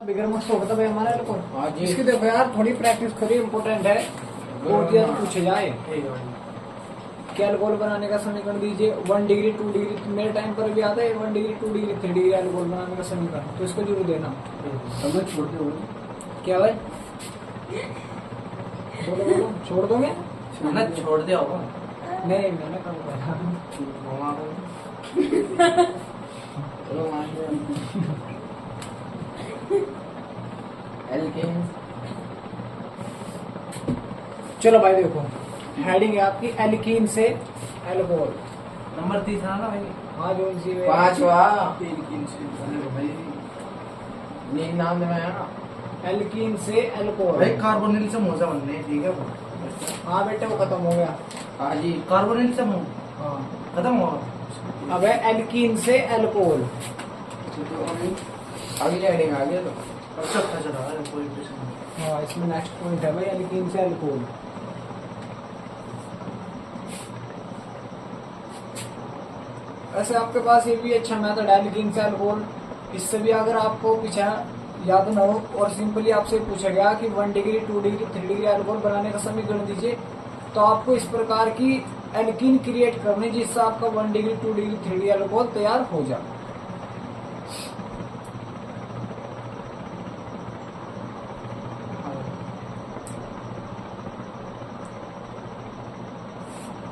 बिगर मस्त होगा भाई हमारा एल्कोहल। हाँ जी। इसकी देखो यार थोड़ी प्रैक्टिस करी, इम्पोर्टेंट है। बहुत ज्यादा पूछे जाए कि एल्कोहल बनाने का समीकरण दीजिए 1 डिग्री 2 डिग्री, मेरे टाइम पर भी आता है 1 डिग्री 2 डिग्री 3 डिग्री एल्कोहल बनाने का समीकरण, तो इसको जरूर देना। समझ छोड़ते हो क्या भाई बोलो बोलो, छोड़ दोगे? ना छोड़ दिया होगा। नहीं मैंने कब कहा। चलो मान लिया। एल्केन। चलो भाई देखो हेडिंग है आपकी एल्कीन से एल्कोहल। नंबर 30 था ना भाई। हाँ जो सी पांचवा एल्कीन से भाई नीक नाम में है ना। एल्कीन से एल्कोहल। भाई कार्बोनिल समोसा बनने हैं, ठीक है वो। हाँ बेटे वो खत्म हो गया। हाँ जी। कार्बोनिल समोसा हाँ खत्म हुआ। अब है एल्कीन से एल्कोहल। अगली हेडिंग आ गया तो अच्छा अच्छा चला है कोई प्रश्न नहीं। हाँ इसमें नेक्स्ट पॉइंट है भाई एल्कीन से एल्कोहल। ऐसे आपके पास ये भी अच्छा मेथड है एल्कीन से एल्कोहल। इससे भी अगर आपको पीछे याद ना हो और सिंपली आपसे पूछा गया कि 1 डिग्री 2 डिग्री 3 डिग्री एल्कोहल बनाने का समीकरण दीजिए, तो आपको इस प्रकार की एल्कीन क्रिएट करनी जिससे आपका 1 डिग्री 2 डिग्री 3 डिग्री एल्कोहल तैयार हो जाए।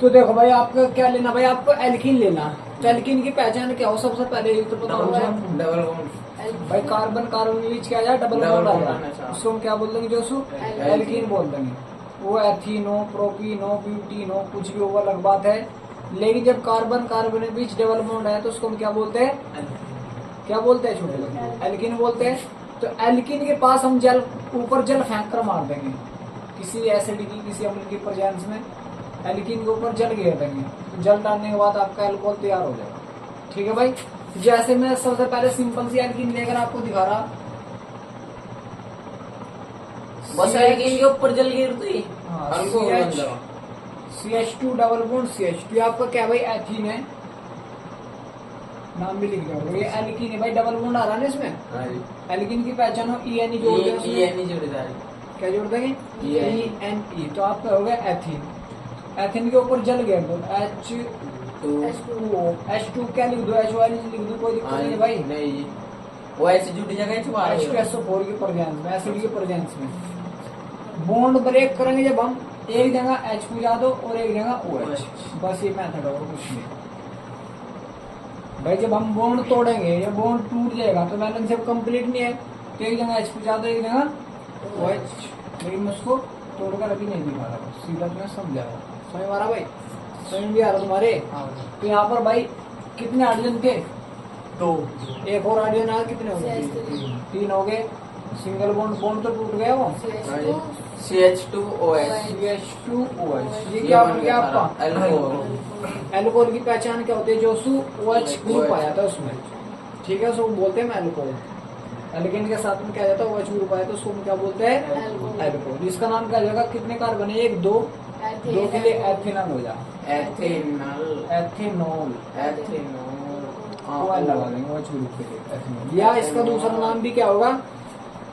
तो देखो भाई आपको क्या लेना, भाई आपको एल्कीन लेना। तो एल्कीन की पहचान क्या हो सबसे पहले ये तो पता होगा डबल बॉन्ड। भाई कार्बन कार्बन के बीच क्या है डबल डबल बॉन्ड बॉन्ड आएगा, आना चाहिए। उसको हम क्या बोल देंगे जोसु एल्कीन बोल देंगे। वो एथीन हो प्रोपीन हो ब्यूटीन हो कुछ भी हो वो अलग बात है, लेकिन जब कार्बन कार्बन के बीच डबल बॉन्ड है तो उसको हम क्या बोलते हैं, क्या बोलते हैं छोटे लोग, एल्कीन बोलते हैं। तो एल्कीन के पास हम जल ऊपर जल फेंक कर मार देंगे किसी एसिड की किसी अम्ल की प्रेजेंस में, एल्कीन के ऊपर जल घेर देंगे, तो जल डालने के बाद आपका एल्कोहल तैयार हो जाएगा। ठीक है भाई, जैसे मैं सबसे पहले सिंपल सी एल्कीन लेकर आपको दिखा रहा, बस एल्कीन के ऊपर जल गिरती हाँ, अल्कोहल बन जाएगा। CH2 डबल बॉन्ड CH2 आपका क्या भाई एथीन है, नाम भी लिख दो ये एल्कीन है भाई, डबल बॉन्ड आ रहा है ना इसमें। हाँ जी। एल्कीन की पहचान हो ENE जोड़ दें उसमें। ENE जोड़ेदार है। क्या जोड़ देंगे ENE। ENE, तो आपका हो गया एथीन। एथीन के ऊपर जल घेर दो H2O क्या लिख दो HOL लिख दो, कोई दिक्कत नहीं है भाई। नहीं जी वो ऐसे जुटी जगह छुपा रहे हो। H2SO4 की प्रेजेंस में एसिड की प्रेजेंस में बॉन्ड ब्रेक करेंगे जब हम, एक जगह H पूजा दो और एक जगह OH, बस ये मेथड और कुछ नहीं भाई। जब हम बॉन्ड तोड़ेंगे या बॉन्ड टूट जाएगा तो बैलेंस जब कंप्लीट नहीं है, तो एक जगह H पूजा दो एक जगह OH, लेकिन मैं उसको तोड़कर अभी नहीं दिखा रहा, सीधा तुम्हें समझा रहा। समझ मारा भाई, समझ भी आ रहा तुम्हारे। तो यहाँ पर भाई कितने हाइड्रोजन थे, तो एक और हाइड्रोजन आया, कितने हो गए, 3 हो गए। सिंगल बॉन्ड बॉन्ड तो टूट गया वो, CH2OH। CH2OH ये क्या बन गया आपका एल्कोहल। एल्कोहल की पहचान क्या होती है, जो OH ग्रुप आ जाता है उसमें, ठीक है, उसको बोलते हैं एल्कोहल। एल्केन के साथ में क्या जाता है OH ग्रुप आया तो उसको हम क्या बोलते हैं एल्कोहल। इसका नाम क्या जाएगा, कितने कार्बन है, 1 2 2 के लिए एथेनॉल हो जाए, एथेनॉल। एथेनॉल एथेनॉल OH लगा देंगे OH ग्रुप के लिए एथेनॉल। या इसका दूसरा नाम भी क्या होगा,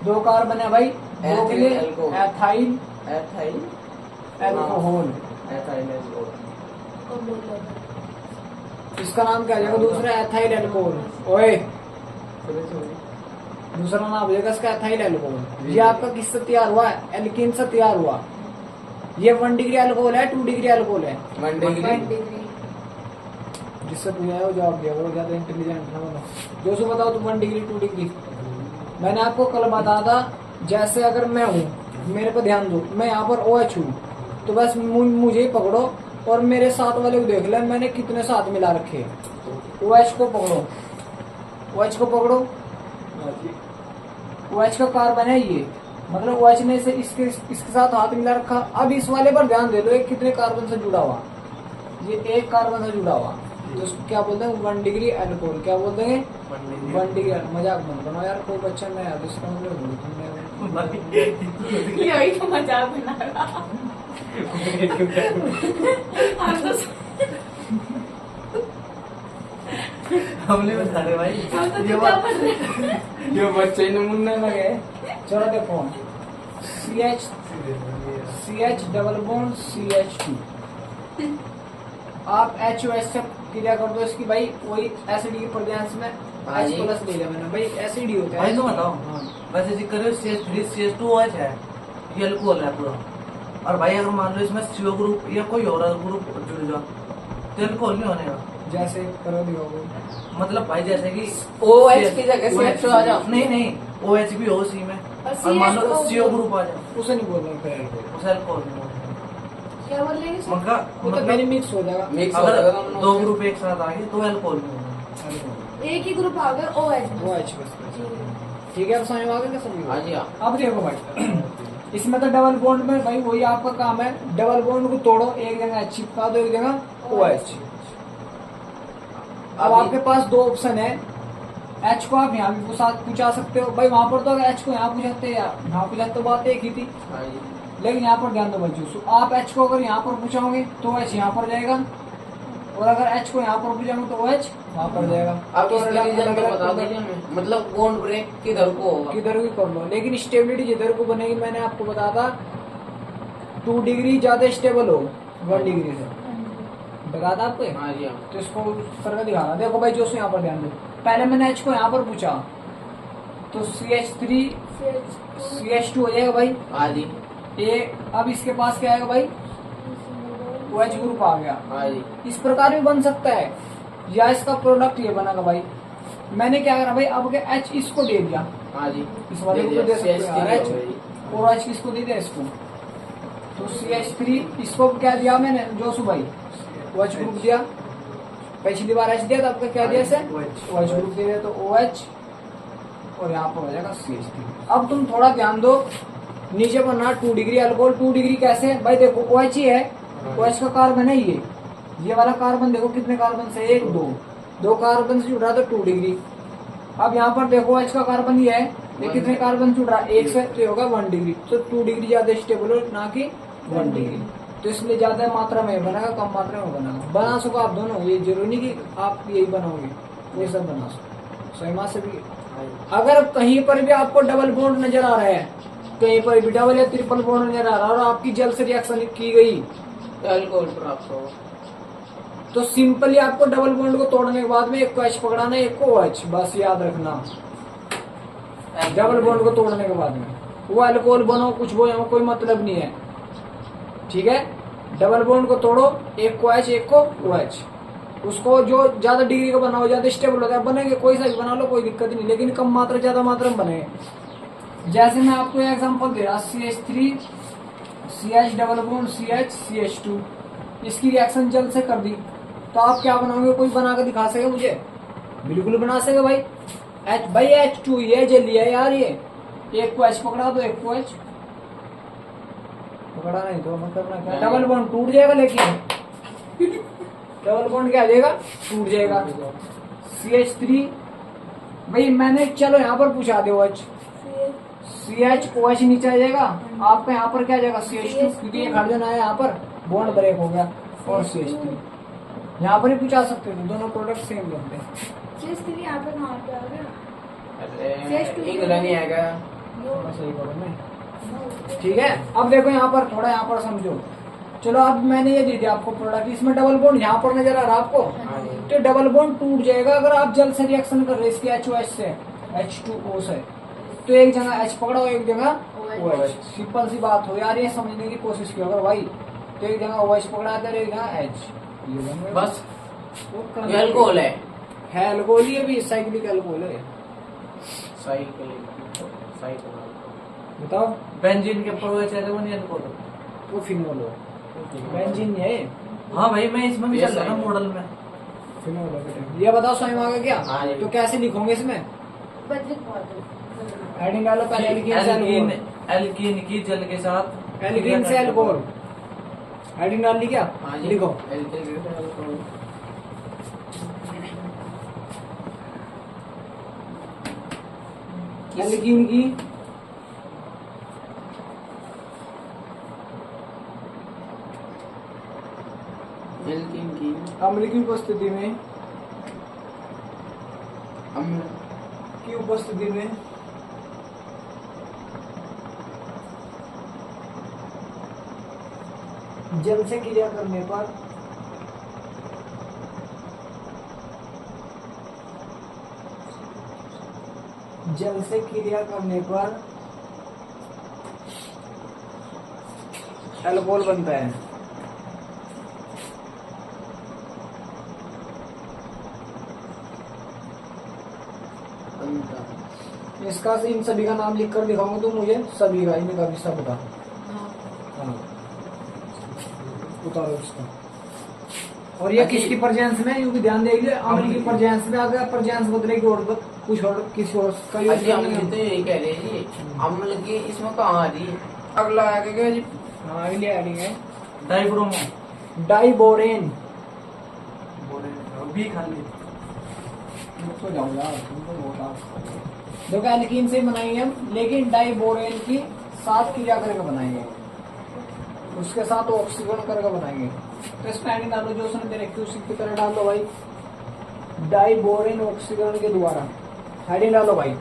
2 कार्बन है भाई, 2 के लिए ethyl ethyl alcohol. Ethyl alcohol. इसका नाम क्या जाएगा दूसरा, एथाइल एल्कोहल। ओए दूसरा नाम हो जाएगा इसका एथाइल एल्कोहल। ये आपका किससे तैयार हुआ है, एल्कीन से तैयार हुआ। ये 1 डिग्री एल्कोहल है 2 डिग्री एल्कोहल है, 1 डिग्री। जिससे पूछा है वो जवाब दिया, वो ज्यादा इंटेलिजेंट ना बनो। जो सो बताओ तुम 1 डिग्री 2 डिग्री। मैंने आपको कल बताया था, जैसे अगर मैं हूँ, मेरे पर ध्यान दो, मैं यहाँ पर OH हूँ, तो बस मुझे ही पकड़ो और मेरे साथ वाले को देख ले मैंने कितने साथ मिला रखे। OH को पकड़ो, OH को पकड़ो, OH का कार्बन है ये, मतलब OH ने से इसके साथ हाथ मिला रखा। अब इस वाले पर ध्यान दे दो, ये कितने कार्बन से जुड़ा हुआ, ये 1 कार्बन से जुड़ा हुआ, तो उसको क्या बोलते हैं 1 डिग्री एल्कोहल। क्या बोलते हैं 1 डिग्री। मजाक मत बनाओ यार, कोई बच्चा नहीं आया इसका यही तो मजाक बना रहा। हमने बता रहे भाई हम तो ये क्या बात बन रहे क्यों बच्चे ने मुन्ना लगे? चलो देखो CH डबल बॉन्ड CH2 आप HOH से क्रिया कर दो इसकी भाई, वही एसिड की प्रेजेंस में हाँ H जी। प्लस ले लिया मैंने भाई, एसिड ही होता है। भाई तो बताओ, हाँ। वैसे जिक्र करो CH3 CH2OH है, ये अल्कोहल है पूरा। और भाई अगर मान लो इसमें CO ग्रुप या कोई और ग्रुप जुड़ जाओ तो अल्कोहल नहीं होने का। जैसे करो दिखाओगे। मतलब भाई जैसे कि OH की जगह CH2 आ जाओ। नहीं OH भी हो सी में, और मान लो CO ग्रुप आ जाओ, उसे नहीं बोलना फिर, उसे अल्कोहल नहीं होने क्या बोल रहे हैं सर? का। वो तो मेरी मिक्स हो जाएगा। मिक्स हो अगर जाएगा दोनों। दो ग्रुप एक साथ आ गए तो अल्कोहल नहीं होगा। एक ही ग्रुप आ गया OH वो H बस। ठीक है, अब समझ में आ गया क्या सभी? हाँ जी हाँ। अब देखो भाई इसमें तो डबल बॉन्ड में भाई वही आपका काम है, डबल बॉन्ड को तोड़ो, एक जगह H चिपका दो, एक जगह OH। अब आपके पास दो ऑप्शन है, H को आप यहाँ भी पूछा सकते हो भाई, वहां पर तो अगर H को यहाँ पूछाते या यहाँ पूछाते तो बात एक ही थी, हाँ जी। लेकिन यहाँ पर ध्यान दो बच्चों, आप H को अगर यहाँ पर पूछाओगे तो H यहाँ पर जाएगा, और अगर H को यहाँ पर पूछाओगे तो OH वहाँ पर जाएगा। अब तो इसका रीजन तो बता दीजिए हमें, मतलब बॉन्ड ब्रेक किधर को होगा? किधर भी कर लो, लेकिन स्टेबिलिटी जिधर को बनेगी, मैंने आपको बताया था 2 डिग्री ज्यादा स्टेबल हो 1 डिग्री से, बता था आपको ये? हाँ जी हाँ। तो इसको करके दिखाना। देखो भाई जो यहाँ पर ध्यान दो, पहले मैंने H को यहाँ पर पूछा तो CH3 CH2 हो जाएगा भाई, हाँ जी अब इसके पास क्या आएगा भाई, OH ग्रुप आ गया। हाँ जी। इस प्रकार भी बन सकता है, या इसका प्रोडक्ट ये बनेगा भाई। मैंने क्या करा भाई, अब क्या H इसको दे दिया, हाँ जी। इस वाले को दे सकते हो यार, CH3 H और H किसको दे दिया इसको, तो CH3 इसको क्या दिया मैंने जोशु भाई, OH ग्रुप दिया, पिछली बार H दिया था, आपका क्या दिया इसे OH ग्रुप दे दिया, तो OH और यहाँ पर हो जाएगा CH3। अब तुम थोड़ा ध्यान दो, नीचे बनना 2 डिग्री अल्कोहल, 2 डिग्री कैसे भाई, देखो OH ही है, OH का कार्बन है ये वाला कार्बन, देखो कितने कार्बन से, 1 2 कार्बन से जुड़ रहा है तो 2 डिग्री। अब यहाँ पर देखो H का कार्बन ये है, ये कितने कार्बन जुड़ रहा है, 1 से, तो ये होगा 1 डिग्री, तो 2 डिग्री ज्यादा स्टेबल हो ना कि 1 डिग्री, तो इसलिए ज्यादा मात्रा में बनेगा, कम मात्रा में बनेगा। बना सको आप दोनों, ये जरूरी नहीं कि आप यही बनाओगे, ये सब बना सको स्वयं से भी। अगर कहीं पर भी आपको डबल बॉन्ड नजर आ रहा है, कहीं पर भी डबल या ट्रिपल बॉन्ड नजर आ रहा है और आपकी जल से रिएक्शन की गई, अल्कोहल प्राप्त होगा। तो सिंपली आपको डबल बॉन्ड को तोड़ने के बाद में एक को H पकड़ाना है, एक को OH, बस याद रखना। डबल बॉन्ड को तोड़ने के बाद में वो अल्कोहल बनो कुछ वो कोई मतलब नहीं है, ठीक है। डबल बॉन्ड को तोड़ो, एक को H एक को OH, उसको जो ज्यादा डिग्री का बनाओ, ज्यादा स्टेबल होता है, बनेंगे कोई सा भी बना लो, कोई दिक्कत नहीं, लेकिन कम मात्रा ज्यादा मात्रा में बनेंगे। जैसे मैं आपको एग्जांपल दे रहा, CH3 CH double bond CH CH2, इसकी रिएक्शन जल्द से कर दी, तो आप क्या बनाओगे, कोई बना के दिखा सके मुझे? बिल्कुल बना सके भाई। H2 ये जल लिया यार, ये एक को H पकड़ा दो, एक को H पकड़ा नहीं तो मतलब ना क्या, डबल बॉन्ड टूट जाएगा, लेकिन डबल बॉन्ड क्या हो जाएगा, टूट जाएगा। CH3 भाई मैंने चलो यहाँ पर पूछा दे OH, CH OH नीचे आ जाएगा, आपका यहाँ पर क्या आ जाएगा CH2, क्योंकि ये हाइड्रोजन आया यहाँ पर, बॉन्ड ब्रेक हो गया, और CH3 यहाँ पर ही पूछा सकते हो, दोनों प्रोडक्ट सेम बनते हैं। CH3 यहाँ पे कहाँ पे आ गया? अरे इंग्लैंड नहीं आएगा। मैं सही करूँ मैं, ठीक है। अब देखो यहाँ पर थोड़ा, यहाँ पर समझो, चलो अब मैंने ये दे दिया आपको प्रोडक्ट, इसमें डबल बॉन्ड यहाँ पर नजर आ रहा है आपको, तो डबल बॉन्ड टूट जाएगा अगर आप जल्द से रिएक्शन कर रहे हैं इसकी HOH से, H2O से, तो एक जगह H पकड़ो, एक जगह OH, सिंपल सी बात हो यार, ये समझने की कोशिश करो अगर भाई, तो एक जगह OH पकड़ा था, एक जगह H, ये बन गया बस वो ये अल्कोहल है। अल्कोहल ही भी साइक्लिक अल्कोहल है। साइकिल बताओ, बेंजीन के ऊपर OH है तो वो नहीं अल्कोहल। वो फिनोल हो, बेंजीन है, हाँ भाई मैं इसमें भी ये चल रहा सही ना है। मॉडल में। फिनोल हो बेटा। ये बताओ स्वयं आगे क्या, हाँ जी। तो कैसे लिखोगे इसमें, बजट बहुत हेडिंग डालो पहले, एल्कीन से एल्कीन अल्कोहल, एल्कीन की जल के साथ एल्कीन से अल्कोहल, हेडिंग डाल ली क्या, हाँ जी। लिखो अल्कोहल। एल्कीन की एल्कीन की अम्ल की उपस्थिति में अम्ल की उपस्थिति में जल से क्रिया करने पर अल्कोहल बनता है। इसका इन सभी का नाम लिख कर दिखाऊंगा तो मुझे सभी का, इनका भी सबका। हाँ, उतारो इसको। और ये किसकी प्रेजेंस में, यूं भी ध्यान देंगे, अम्ल की प्रेजेंस में अगर प्रेजेंस बदले की और कुछ और किसी और का यूज अजी हम तो यही कह रहे हैं जी, अम्ल की इसमें कहाँ आ रही है? अगला आएगा जी। हाँ, अगली एडिंग है डाइब्रोमो, डाइबोरेन। बी खाली तो जाऊँ यार, तुमको बहुत आस। देखो एल्कीन से बनाएंगे हम, लेकिन डाइबोरेन की साथ क्रिया करके बनाएंगे, उसके साथ ऑक्सीकरण करके बनाएंगे। तो इसमें एडिंग डालो जो उसने दे रखी उसी की तरह डाल दो भाई, डाइबोरेन ऑक्सीकरण के द्वारा। हेडिंग डालो भाई,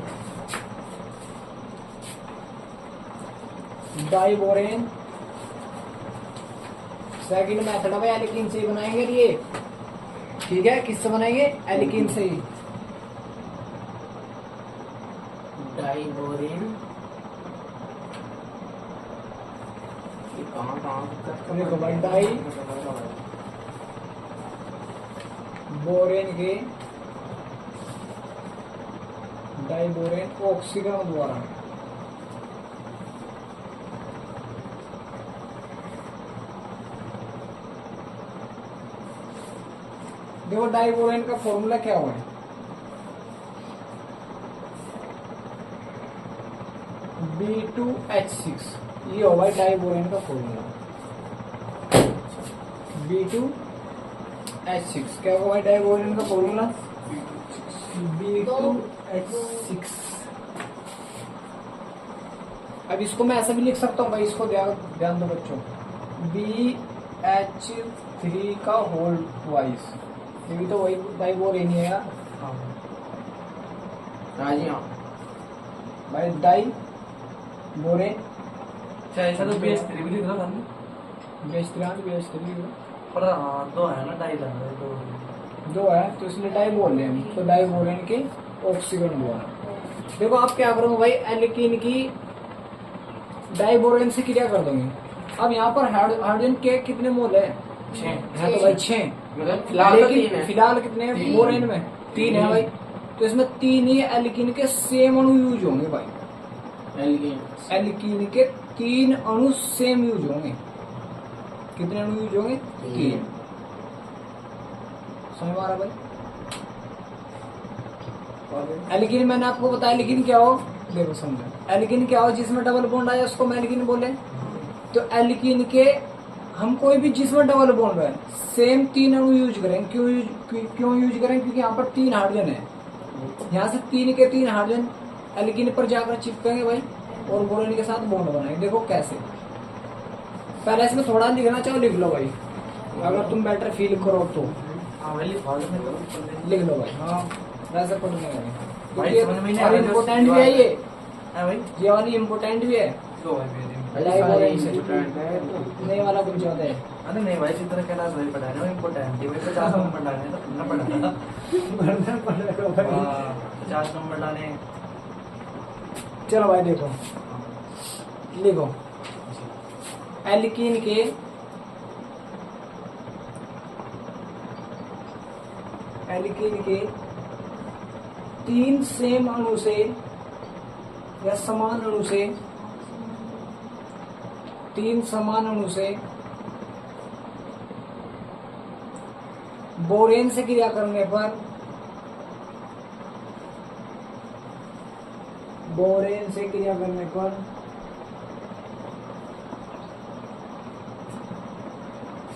डाइबोरेन सेकंड मेथड है एल्कीन से ही बनाएंगे ये, ठीक है। किससे बनाएंगे? एल्कीन से ही। डाइबोरेन देखो भाई, डाई बोरेन के डाइबोरेन ऑक्सीकरण द्वारा देखो डाइबोरेन का फॉर्मूला क्या हुआ है? B2H6, ये होगा डाइबोरेन का फॉर्मूला। B2H6 क्या होगा डाइबोरेन का फॉर्मूला? B2H6। अब इसको मैं ऐसे भी लिख सकता हूँ भाई, इसको ध्यान दो बच्चों, BH3 का होल ट्वाइस, ये भी तो वही डाइबोरेन ही है यार। हाँ जी हाँ भाई डाई बोरेन चाहे ऐसा तो BH3 भी लिख रहा था हमने, BH3 पर हाँ दो है ना, डाई लग रहा है दो है तो इसलिए डाई बोल रहे हैं हम, तो डाई बोरेन के ऑक्सीकरण द्वारा। देखो आप क्या करोगे भाई, एल्कीन की डाइबोरेन से क्रिया कर दोगे। अब यहाँ पर हाइड्रोजन के कितने मोल है? 6 है तो भाई 6, मतलब फिलहाल तो 3 लेकिन है। फिलहाल कितने हैं तीन। बोरेन में? 3 है भाई, तो इसमें 3 ही एल्कीन के सेम अणु यूज होंगे भाई। एल्कीन के 3 अणु सेम यूज होंगे। कितने अणु यूज होंगे? 3। समझ में आ रहा भाई? एल्कीन मैंने आपको बताया, एल्कीन क्या हो, देखो समझो, एल्कीन क्या हो? जिसमें डबल बॉन्ड आया उसको हम एल्कीन बोले। तो एल्कीन के हम कोई भी जिसमें डबल बॉन्ड है सेम 3 अणु यूज करें। क्यों यूज करें? क्योंकि यहाँ पर 3 हाइड्रोजन है, यहाँ से 3 के 3 हाइड्रोजन एल्कीन पर जाकर चिपकेंगे भाई, और बोरेन के साथ बॉन्ड बनाएंगे। देखो कैसे, पहले इसमें थोड़ा लिखना चाहो लिख लो भाई, अगर तुम बेटर फील करो तो हाँ भाई लिखवा दो, मैं तो लिख लो भाई। हाँ वैसे पढ़ने लगे भाई समझ में नहीं आ और रहा, इम्पोर्टेंट भी है ये भाई ये वाली इम्पोर्टेंट भी है। दो है मेरे डाइबोरेन से नहीं वाला कुछ ज्यादा है। अरे नहीं भाई, चित्र कैलाश भाई पढ़ा रहे हो इम्पोर्टेंट, भाई 50 नंबर डालने तो पढ़ना पड़ेगा। पढ़ना पड़ेगा भाई। 50 नंबर डाले। चलो भाई देखो, लिखो एल्कीन के 3 सेम अणु से या समान अणु से, 3 समान अणु से बोरेन से क्रिया करने पर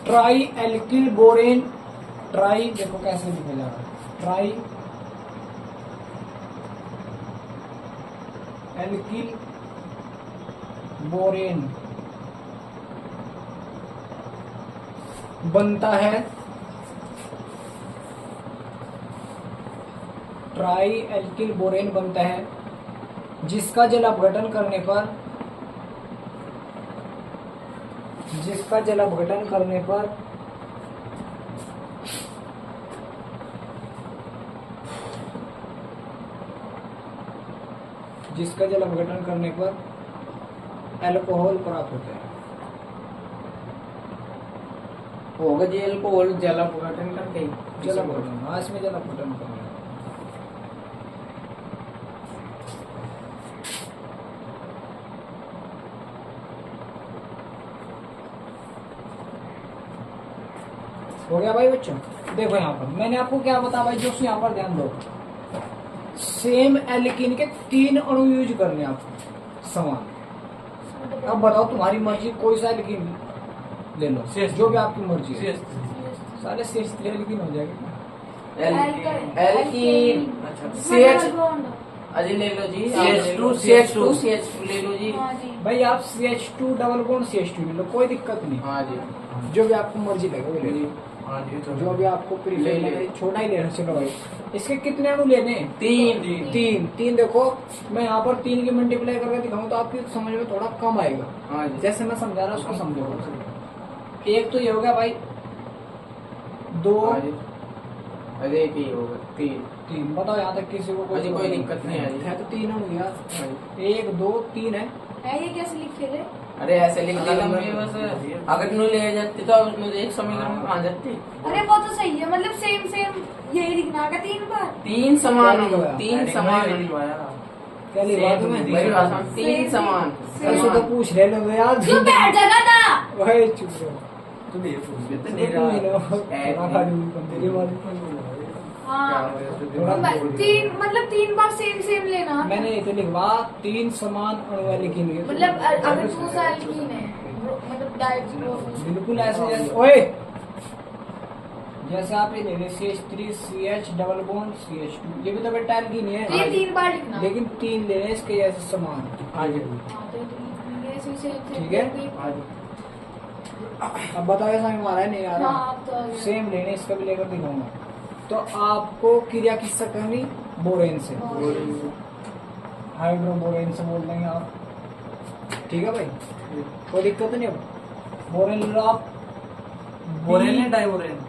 ट्राई एल्किल बोरेन, ट्राई देखो कैसे लिखा जा रहा है, ट्राई एल्किल बोरेन बनता है ट्राई एल्किल बोरेन बनता है, जिसका जल अपघटन करने पर जिसका जल अपघटन करने पर जिसका जल अपघटन करने पर अल्कोहल प्राप्त होता है। होगा जी अल्कोहल जल अपघटन करके जल अपघटन, हाँ इसमें जल अपघटन करना है। हो गया भाई बच्चों। देखो यहाँ पर मैंने आपको क्या बताया भाई, जो यहाँ पर ध्यान दो, सेम एल्कीन के 3 अणु यूज करने हैं आपको समान। अब बताओ तुम्हारी मर्जी, कोई सा एल्कीन ले लो, जो भी आपकी मर्जी है। सारे CH3 एल्कीन हो जाएगा। एल्कीन CH अजी ले लो जी, CH2 ले लो जी। हाँ जी। भाई आप CH2 डबल बॉन्ड CH2 ले लो, कोई दिक्कत नहीं। हाँ जी जो भी आपको मर्जी लगे वो ले लो, हाँ जी तो जो भी आपको प्रीफर ले ले। लगे, छोटा ही लेना। चलो भाई इसके कितने अणु लेने हैं? 3 तीन। देखो मैं यहाँ पर 3 की मल्टीप्लाई करके दिखाऊं तो आपकी समझ में थोड़ा कम आएगा। हाँ जी जैसे मैं समझा रहा उसको समझो। एक तो ये हो गया भाई, 2 हाँ जी। अरे एक ही होगा 3। 3। बताओ यहाँ तक किसी को अजी कोई दिक्कत नहीं है जी। है तो 3 अणु यार, हाँ जी। 1 2 3 है। ये कैसे लिखे थे? अरे ऐसे लिख दी लंबी बस, अगर नु ले जाती तो मुझे एक समीकरण में कहाँ जाती। अरे वो तो सही है, मतलब सेम सेम यही लिखना है 3 बार। 3 समान क्या लिखा? 3 समान क्या लिखा तुम्हें? मेरी भाषा में 3 समान ऐसे तो पूछ रहे लोग यार। तू बैठ जाना था। भाई चुप रहो। तुम ये पूछ तो पूछ लो। थोड़ा खा लूँ, तेरी बात। हाँ थोड़ा 3 मतलब 3 बार सेम सेम लेना। मैंने ये तो लिखवा 3 समान अणु एल्कीन के। मतलब अगर दूसरा एल्कीन है, मतलब डाइट बिल्कुल ऐसे जैसे, ओए जैसे आप ये ले रहे CH3 CH double bond CH2, ये भी तो बेटा एल्कीन ही ये है, 3 बार लिखना। लेकिन 3 ले रहे हैं इसके जैसे समान। हाँ जी हाँ, तो ये ऐसे से ठीक है। हाँ जी। अब बताओ ऐसा हमारा है नहीं आ हाँ रहा। आप तो आ गए। सेम लेने, इसका भी लेकर दिखाऊंगा। तो आपको क्रिया किससे करनी? बोरेन से, हाइड्रोबोरेन से बोल देंगे आप। ठीक है भाई, कोई दिक्कत नहीं। अब बोरेन ले लो आप, बोरेन है डाइबोरेन?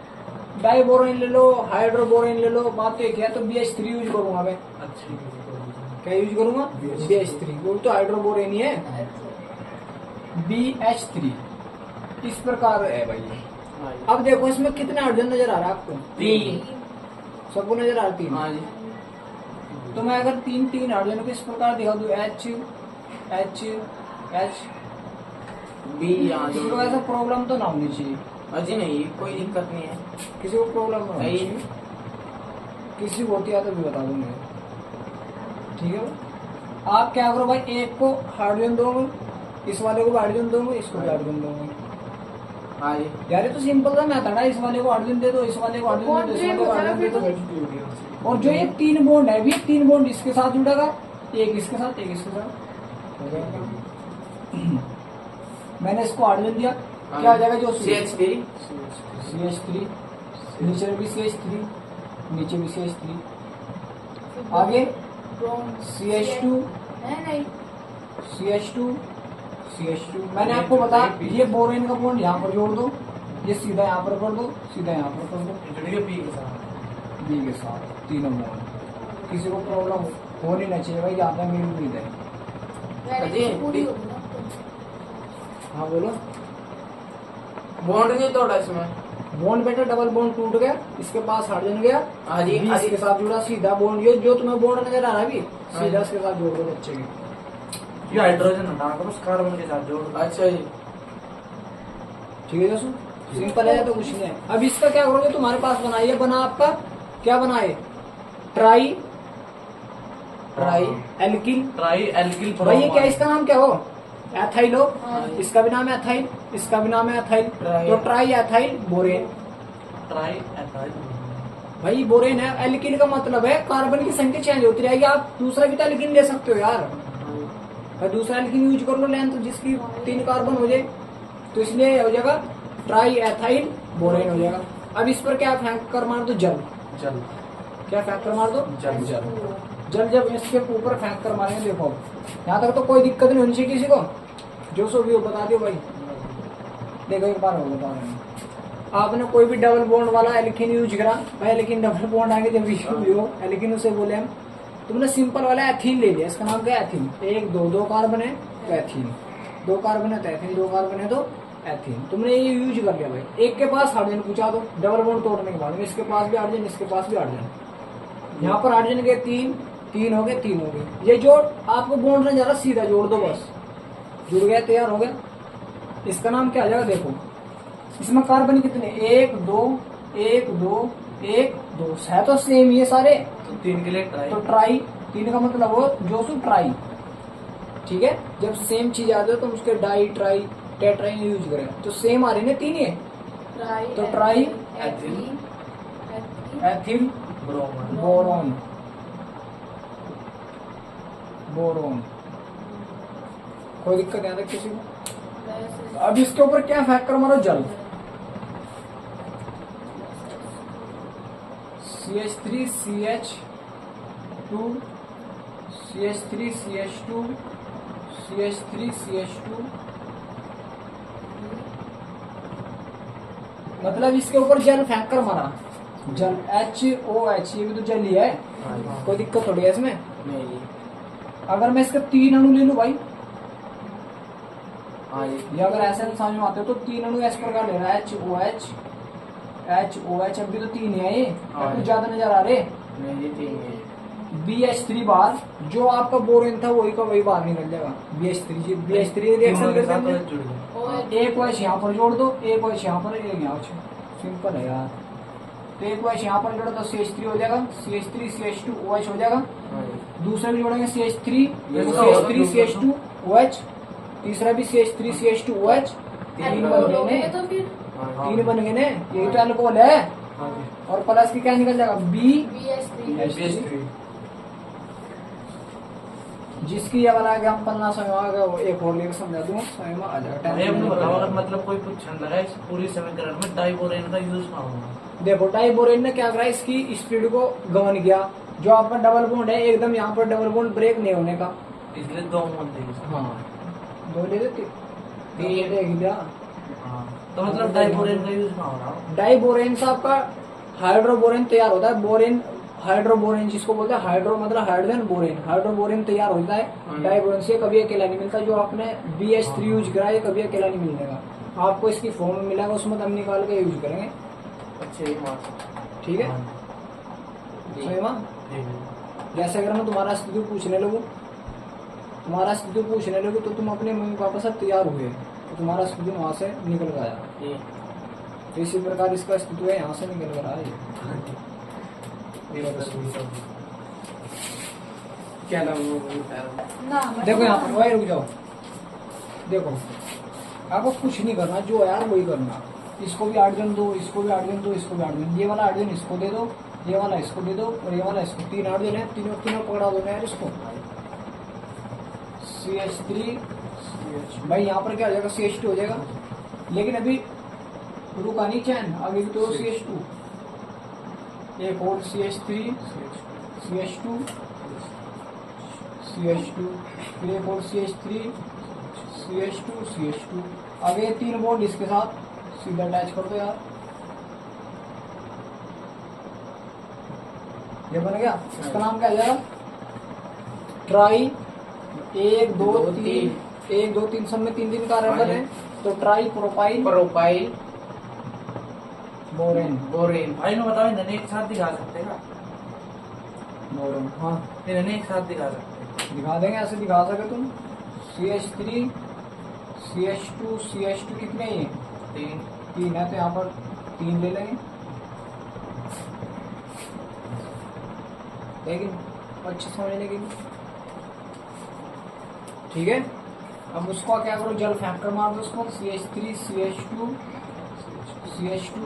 डाइबोरेन ले लो, हाइड्रोबोरेन ले लो। बात तो एक है, तो BH3 यूज करूंगा मैं। अच्छी क्या यूज करूंगा? BH3। वो तो हाइड्रोबोरेन ही है। BH3 इस प्रकार है भाई। हाँ जी। अब देखो इसमें कितने हाइड्रोजन नजर आ रहा है आपको? 3 सबको नजर आती है। हाँ जी। तो मैं अगर 3 हाइड्रोजन को इस प्रकार दिखा दूं, H H H, B यहाँ किसी को ऐसा प्रॉब्लम तो ना होनी चाहिए। अजी नहीं कोई दिक्कत नहीं है। किसी को प्रॉब्लम ना होनी नहीं। चाहिए। किसी को होती है तो भी बता दूंगा। ठीक है, आप क्या करो भाई, एक को हाइड्रोजन दोगे, इस वाले को भी हाइड्रोजन दोगे, इसको भी हाइड्रोजन दोगे। हाँ जी। यार ये तो सिंपल सा मैथड है। इस वाले को हाइड्रोजन दे दो, इस वाले को हाइड्रोजन दे दो, इस वाले को हाइड्रोजन दे दो। और जो ये 3 बॉन्ड है, भी 3 बॉन्ड इसके साथ जुड़ेगा, एक इसके साथ, एक इसके साथ। हो गया। मैंने इसको हाइड्रोजन दिया, क्या हो जाएगा? जो CH3 CH3, नीचे भी CH3, नीचे भी CH3, आगे CH2 नहीं CH2 CH2। मैंने आपको बताया ये बोरेन का बॉन्ड यहाँ पर जोड़ दो, ये सीधा यहाँ पर कर दो, सीधा यहाँ पर कर दो, जुड़ेगा पी के साथ। बी के साथ 3 बॉन्ड। किसी को प्रॉब्लम हो नहीं ना चाहिए भाई, ज्यादा मेरी उम्मीद है। अजी पूरी होगी ना। हाँ बोलो। बॉन्ड नहीं तोड़ा इसमें। बॉन्ड बेटा डबल बॉन्ड टूट गया, इसके पास हाइड्रोजन गया, हाँ जी। बी इसके साथ जुड़ा, सीधा बॉन्ड ये जो तुम्हें बॉन्ड नजर आ रहा है अभी, हाँ सीधा जी। इसके साथ जोड़ दो बच्चे के। ये हाइड्रोजन हटाकर उस कार्बन के साथ जोड़ दो। अच्छा जी। ठीक है दोस्तों, सिंपल है तो कुछ नहीं है। अब इसका क्या करोगे, तुम्हारे पास बनाइए, बना आपका क्या बनाए? Try alkyl. ट्राई एल्किल भाई ये क्या, इसका नाम क्या हो? एथाइल हो। हाँ जी। इसका भी नाम है एथाइल, इसका भी नाम है एथाइल। ट्राई। तो try ethyl borane. Try ethyl. भाई बोरेन है। एल्किल का मतलब है कार्बन की संख्या चेंज होती रहेगी। आप दूसरा भी तो एल्किन ले सकते हो यार, और दूसरा एल्किन यूज कर लो लेंथ जिसकी 3 कार्बन हो जाए, तो इसलिए हो जाएगा ट्राई एथाइल बोरेन हो जाएगा। अब इस पर क्या फेंक कर मार दो? जल। चल क्या फेंक कर मार दो? जल। जल जब इसके ऊपर फेंक कर मारेंगे, देखो यहाँ तक तो कोई दिक्कत नहीं होनी चाहिए किसी को, जो सो भी हो बता दियो भाई। देखो एक बार और बता रहे हैं, आपने कोई भी डबल बॉन्ड वाला एल्कीन यूज करा भाई, लेकिन डबल बॉन्ड आगे जब भी हो एल्कीन उसे बोले हम, तुमने सिंपल वाला एथीन ले लिया, इसका नाम क्या है? एथीन। एक दो कार्बन है तो एथीन, 2 कार्बन है तो एथीन, 2 कार्बन है तो एथीन। तुमने ये यूज कर लिया भाई। एक के पास हाइड्रोजन पूछा दो, डबल बॉन्ड तोड़ने के बाद में इसके पास भी हाइड्रोजन, इसके पास भी हाइड्रोजन, यहाँ पर हाइड्रोजन के 3 हो गए, 3 हो गए। ये जोड़ आपको बॉन्ड नहीं जा रहा, सीधा जोड़ दो बस, जुड़ गया, तैयार हो गया। इसका नाम क्या आ जाएगा? देखो इसमें कार्बन कितने? 1 2 1 2 1 2 है तो सेम ये सारे, तो 3 के लिए ट्राई। तो ट्राई, 3 का मतलब वो जो सु ट्राई, ठीक है। जब सेम चीज आ जाए तो उसके डाई ट्राई टेट्राई यूज करें, तो सेम आ रही ना 3 ये, तो triethyl, ethyl bromine, boron, boron. कोई दिक्कत यहाँ तक किसी को? अब इसके ऊपर क्या फेंक कर मारो? जल। CH3 CH2 CH3 CH2 CH3 CH2, मतलब इसके ऊपर जल फेंक कर मारा, जल HOH, ये भी तो जल ही है, कोई दिक्कत थोड़ी है इसमें। नहीं। अगर मैं इसके 3 अणु ले लूं भाई, हाँ ये अगर ऐसे समझ में आते हो तो 3 अणु इस प्रकार ले रहा है, HOH, अब भी तो 3 ही है ये, हाँ। कुछ ज्यादा नजर आ रहे। नहीं, 3 है। BH3 बार, जो आपका बोरेन था वही का वही बाहर निकल जाएगा। BH3 रिएक्शन करते हैं, जुड़ गया। एक OH यहाँ पर जोड़ दो, एक OH यहाँ पर, एक यहाँ। सिंपल है यार। तो एक OH यहाँ पर जोड़ो तो CH3 हो जाएगा, CH3 CH2 OH हो जाएगा। हाँ। दूसरा भी जोड़ेंगे CH3 CH2 OH, तीसरा भी CH3 CH2 OH, 3 बन गए ने, तो फिर हाँ। 3 बन गए ने, यही तो अल्कोहल है। हाँ। और प्लस की क्या निकल जाएगा? B, BH3 जिसकी ये वाला हम पन्ना समय आ गया, वो एक और लेकर समझा दूंगा, समय में आ जाएगा। अरे हमने बताओ, अगर मतलब कोई पूछने लगा इस पूरी समीकरण में डाइबोरेन का यूज ना होगा। देखो डाइबोरेन ने क्या करा, इसकी स्पीड को गवन किया। जो आपका डबल बॉन्ड है एकदम यहाँ पर डबल बॉन्ड ब्रेक नहीं होने का, इसलिए 2 मोल थे इसमें। हाँ 2 ले लेते, 3 ले लिया। हाँ, तो मतलब डाइबोरेन का यूज ना हो रहा हो। डाइबोरेन से आपका हाइड्रोबोरेन तैयार होता है। बोरेन, हाइड्रोबोरेन जिसको बोलते हैं, हाइड्रो मतलब हाइड्रोजन, बोरेन, हाइड्रोबोरेन तैयार होता है डाइबोरेन से। कभी अकेला नहीं मिलता। जो आपने BH3 यूज करा है कभी अकेला नहीं मिलेगा, आपको इसकी फॉर्म में मिलेगा, उसमें हम निकाल के यूज करेंगे, अच्छा ये मार। ठीक है। सही मां? जैसे अगर मैं तुम्हारा स्थिति पूछने लगूं, तो तुम अपने मम्मी पापा से तैयार हुए तो तुम्हारा स्थिति वहां से निकल कर आया। ये तो इसी प्रकार इसका स्थिति है, यहाँ से निकल कर आया। क्या नाम ना देखो यहाँ पर वही रुक जाओ। देखो आपको कुछ नहीं करना, जो है यार वही करना। इसको भी हाइड्रोजन दो, इसको भी हाइड्रोजन दो, इसको भी हाइड्रोजन। ये वाला हाइड्रोजन इसको दे दो, ये वाला इसको दे दो, और ये वाला इसको। 3 हाइड्रोजन है, तीनों पकड़ा दो यार इसको। CH3 भाई यहाँ पर क्या हो जाएगा? CH2 हो जाएगा। लेकिन अभी रुका नहीं चैन, आगे भी तो CH2, एक और CH3 CH2 CH2, फिर एक और CH3 CH2 CH2। आगे 3 बॉन्ड इसके साथ सीधा अटैच कर दो यार। ये बन गया। इसका नाम क्या आ जाएगा? ट्राई 1 2 3, 1 2 3 सब में 3 कार्बन है, तो try propyl propyl borane. Borane. भाई ने बताओ, इन्हें एक साथ दिखा सकते हैं बोरेन हाँ इन्हें एक साथ दिखा सकते हैं। दिखा देंगे, ऐसे दिखा सके तुम। CH3 CH2 CH2 कितने ही हैं? 3 है, तो यहाँ पर 3 ले लेंगे। लेकिन अच्छे समझने के लिए, ठीक है। अब उसको क्या करो? जल फेंक कर मार दो उसको। CH3 CH2 CH2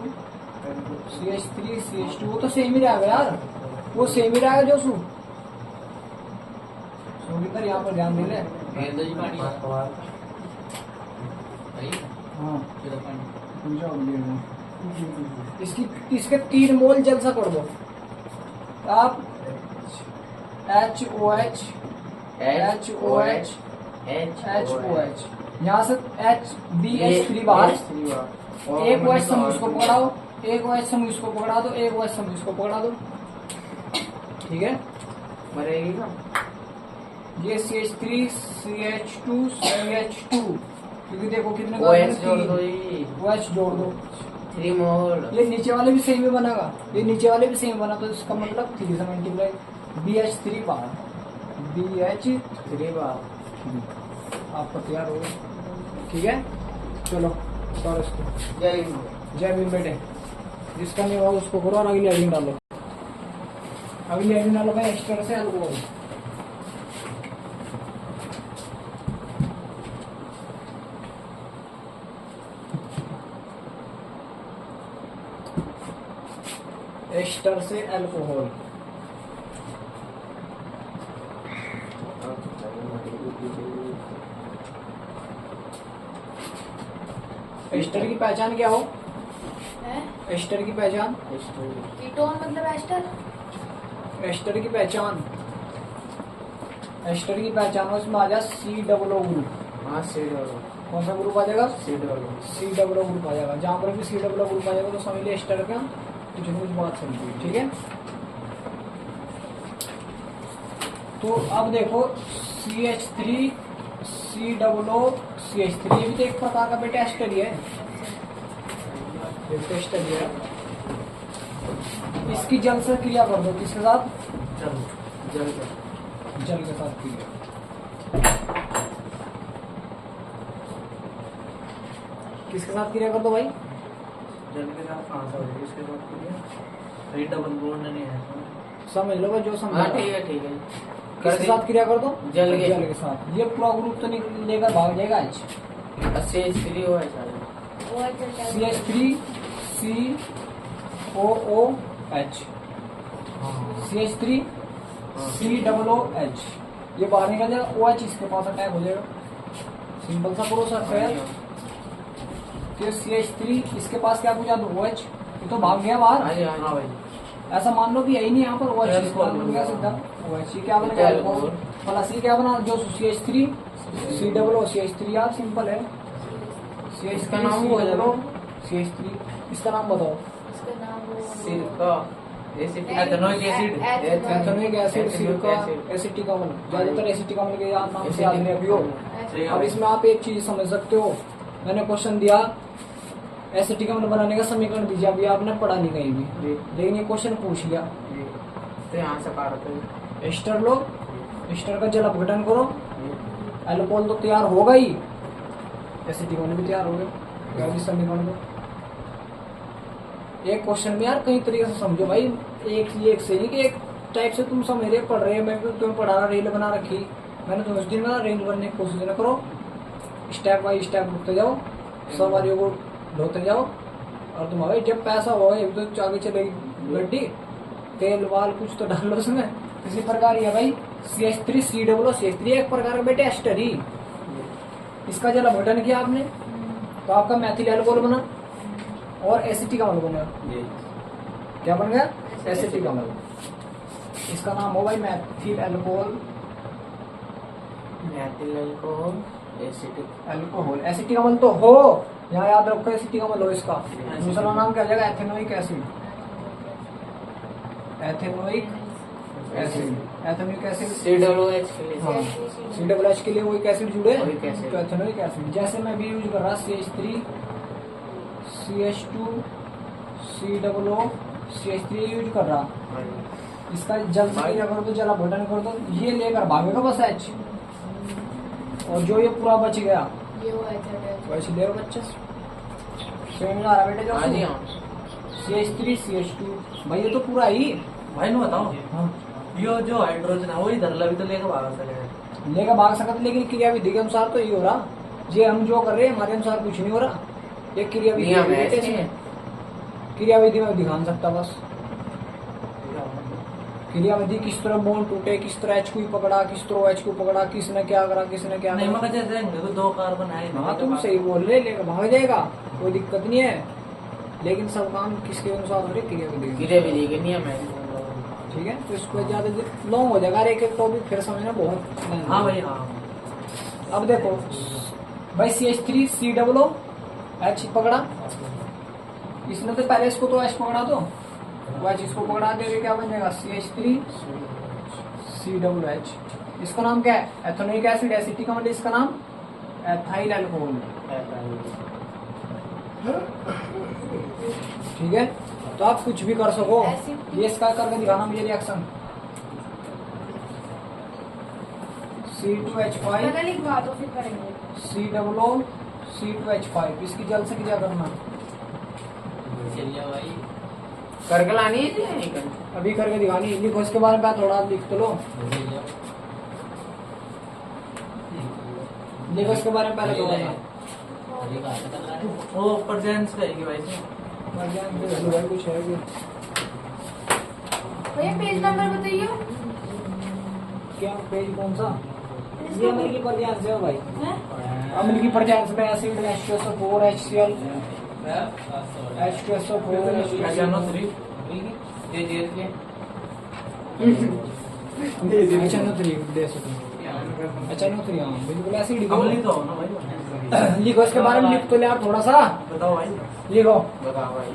CH3 CH2, वो तो सेम ही रहेगा यार, वो सेम ही रहेगा। जो सुविंदर यहाँ पर ध्यान दे ले। हाँ पूछो, इसकी इसके 3 मोल जल सा कर दो। आप HOH HOH यहाँ से BH3 बाहर, एक OH समूह इसको पकड़ाओ, एक OH समूह इसको पकड़ा दो, एक OH समूह इसको पकड़ा दो, ठीक है। मरेगी ना। ये CH3 CH2 CH2, क्योंकि देखो कितने OH जोड़ दो ये। OH जोड़ दो। 3 मोल। ये नीचे वाले भी सेम ही बनेगा, ये नीचे वाले भी सेम बना, तो इसका मतलब 3 से मल्टीप्लाई BH3 बाहर, BH3 बार। आपका तैयार हो गया, ठीक है। चलो करो इसको। जय भीम बेटे, जिसका नहीं हुआ उसको करो और अगली हेडिंग डालो। अगली हेडिंग डालो भाई, एक्स्ट्रा से अल्कोहल। एस्टर से अल्कोहल। एस्टर की पहचान क्या हो? है? एस्टर की पहचान, कीटोन मतलब एस्टर। एस्टर की पहचान, एस्टर की पहचान हो, इसमें आ जाए COO ग्रुप। हाँ सीड कौन सा ग्रुप आ जाएगा? सीड COO ग्रुप आ जाएगा। जहाँ पर भी COO ग्रुप आ जाएगा तो समझ लिया एस्टर का कुछ न कुछ बात चल रही है, ठीक है। तो अब देखो CH3 COO CH3, ये भी तो एक प्रकार का बेटा एस्टर ही है, ये तो एस्टर ही है। इसकी जल से क्रिया कर दो, किसके साथ? जल जल के साथ क्रिया। किसके साथ क्रिया कर दो भाई? जल के साथ कहाँ से हो जाएगी इसके साथ क्रिया? ये डबल बॉन्ड नहीं है। समझ लो भाई, जो समझ। ठीक है ठीक है। किसके साथ क्रिया कर दो? जल के साथ। ये पूरा ग्रुप तो नहीं लेकर भाग जाएगा आज। CH3 हो है सारे। CH3 COOH, CH3 COOH, ये बाहर निकल जाएगा, OH इसके पास अटैक हो जाएगा। सिंपल सा प्रोसेस है। तो CH3 इसके पास क्या पूछा? तो OH, ये तो भाग गया बाहर। हाँ भाई, ऐसा मान लो कि यही नहीं यहाँ पर OH अल्कोहल इसके पास बन गया सीधा। OH ये क्या बन ये गया? अल्कोहल। प्लस ये क्या बना? जो CH3 COO CH3 यार सिंपल है। इसका नाम वो है ना? CH3, इसका नाम बताओ। इसका नाम वो सिरका acetic ethanoic acid. Ethanoic acid, सिरका, एसिड। एसिटिक अम्ल। ज्यादातर एसिटिक अम्ल के नाम से याद नहीं अभी हो। सही अब है। इसमें आप एक चीज समझ सकते हो, मैंने क्वेश्चन दिया एसिटिक अम्ल बनाने का समीकरण दीजिए, अभी आपने पढ़ा नहीं कहीं भी, लेकिन ये क्वेश्चन पूछ लिया। तो यहाँ से काटते एस्टर लो, एस्टर का जल अपघटन करो, अल्कोहल तो तैयार होगा ही, एसिटिक अम्ल भी तैयार हो गया। यार इस समीकरण को एक क्वेश्चन में यार कई तरीके से समझो भाई, एक से नहीं कि एक टाइप से तुम समझ रहे पढ़ रहे हैं। मैं भी तुम्हें पढ़ा रहा, रेल बना रखी मैंने, तुम्हें उस दिन ना रेल बनने की कोशिश न करो, स्टेप बाई स्टेप रुकते जाओ, सवारियों को ढोते जाओ, और तुम भाई जब पैसा होगा एक तो आगे चलेगी गड्डी, तेल वाल कुछ तो डाल लो उसमें। इसी प्रकार ये भाई CH3 COO CH3 एक प्रकार का बेटे एस्टर ही, इसका जल अपघटन किया आपने तो आपका मैथिल अल्कोहल बना और एसिटिक अम्ल बना। क्या बन गया? एसिटिक अम्ल। इसका नाम हो भाई Maithil alcohol, Maithil alcohol acetic alcohol. Acetic अम्ल तो हो, यहाँ याद रखो एसिटिक अम्ल हो इसका। दूसरा नाम क्या हो जाएगा? Ethanoic acid, ethanoic acid, ethanoic acid. COOH के लिए हाँ, COOH के लिए वो एक एसिड जुड़े वही कैसे? तो एथेनोइक एसिड। जैसे मैं भी यूज कर रहा CH3 CH2 COO CH3 use कर रहा, इसका जल से क्रिया करो तो जल अपघटन कर दो, ये लेकर भागेगा बस H, और जो ये पूरा बच गया ये वो एच वैसे ले बच्चा समझ में आ रहा बेटे? हाँ जी जो हाँ। CH3 CH2 भाई ये तो पूरा ही। भाई ने बताओ, हाँ, ये जो हाइड्रोजन है वो इधर भी तो लेकर भागा सके। लेकर भाग सकते, लेकिन क्रिया विधि के अनुसार तो ये हो रहा, ये हम जो कर रहे हैं हमारे अनुसार कुछ नहीं हो रहा, ये क्रिया विधि नियम है बेटे इसमें। इसमें। क्रिया विधि में दिखा नहीं सकता बस, क्रिया विधि किस तरह बॉन्ड टूटे, किस तरह H को पकड़ा, किस तरह OH को पकड़ा, किसने क्या करा, किसने क्या नहीं करा। मगर जैसे इनके तो 2 कार्बन है। हाँ तुम सही बोल रहे, लेकर भाग जाएगा, कोई दिक्कत नहीं है, लेकिन सब काम किसके अनुसार हो रहे? क्रिया विधि के। गिरे विधि के नियम है। ठीक है, तो इसको ज्यादा लॉन्ग हो जाएगा, और एक एक को भी फिर समझना बहुत length हाँ है। भाई हाँ। अब देखो भाई CH3 COO H पकड़ा, इसने तो पहले इसको तो H पकड़ा, तो H इसको पकड़ा देंगे, क्या बन जाएगा CH3 COOH। इसका नाम क्या है? Ethanoic acid. एसिटिक अम्ल, इसका नाम एथाइल अल्कोहल। ठीक है, तो आप कुछ भी कर सको, ये इसका करके दिखाना मुझे रिएक्शन। C2H5 पहले लिखवा दो फिर करेंगे। COO C2H5, इसकी जल्द से क्या करना, चलिए भाई करके लानी है जी, नहीं करनी? अभी करके दिखानी। लिखो इसके बारे में थोड़ा लिख तो लो, लिखो इसके बारे में पहले थोड़ा सा। वो प्रेजेंस रहेगी भाई से। भाई कुछ है भी भैया पेज नंबर बताइए। क्या पेज कौन सा? ये अम्ल की पर्यायस है भाई, हैं? अम्ल की पर्यायस में acid H2SO4 HCl H2SO4 HNO3 ये दे दिए। HNO3 दे सको, HNO3 हाँ बिल्कुल एसिड लिखो। अम्ली तो हो ना भाई। लिखो इसके बारे में, लिख तो ले आप थोड़ा सा बताओ भाई। लिखो। बताओ भाई।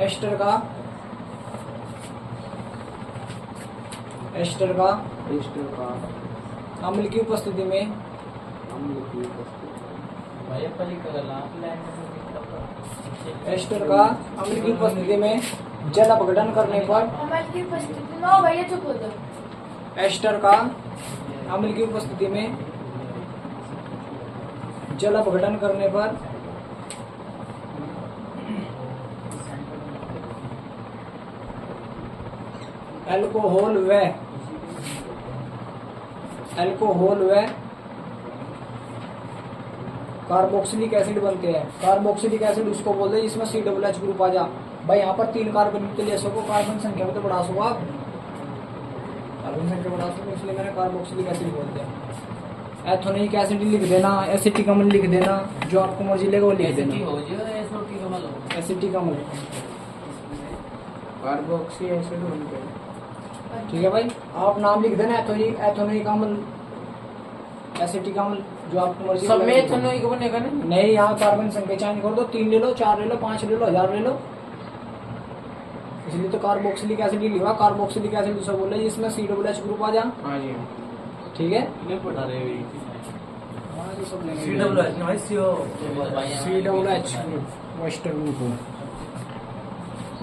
एस्टर का अम्ल की उपस्थिति में भाई पली कर ला एस्टर का अम्ल की उपस्थिति में जल अपघटन करने पर अमल की उपस्थिति में। ओ भैया चुप हो जाओ। एस्टर का अम्ल की उपस्थिति में जल अपघटन करने पर अल्कोहल व कार्बोक्सिलिक एसिड बनते हैं। कार्बोक्सिलिक एसिड उसको बोलते हैं जिसमें COOH ग्रुप आ जा। भाई यहाँ पर 3 कार्बन युक्त ले सको, कार्बन संख्या में तो बढ़ा सको आप, कार्बन संख्या बढ़ा सको, इसलिए मैंने कार्बोक्सिलिक एसिड बोल दिया। एथेनोइक एसिड लिख देना, एसिटिक अम्ल लिख देना, जो आपको मर्जी लेगा वो लिख देना। हो जो एसओटी का मतलब एसिटिक अम्ल, कार्बोक्सी एसिड बनते हैं। ठीक है भाई, आप नाम लिख देना, एथेनोइक अम्ल, एसिटिक अम्ल, जो आपको मर्जी सब में लगे। एथेनोइक बनेगा ना? नहीं, यहाँ कार्बन संख्या चेंज कर दो, 3 ले लो, 4 ले लो, 5 ले लो, 1000 ले लो, इसलिए तो कार्बोक्सिलिक एसिड ही लिखा। कार्बोक्सिलिक एसिड उसे बोले जिसमें COOH ग्रुप आ जा। हाँ जी। ठीक है, नहीं पढ़ा रहे हुई। COOH नहीं भाई CO। COOH group western group.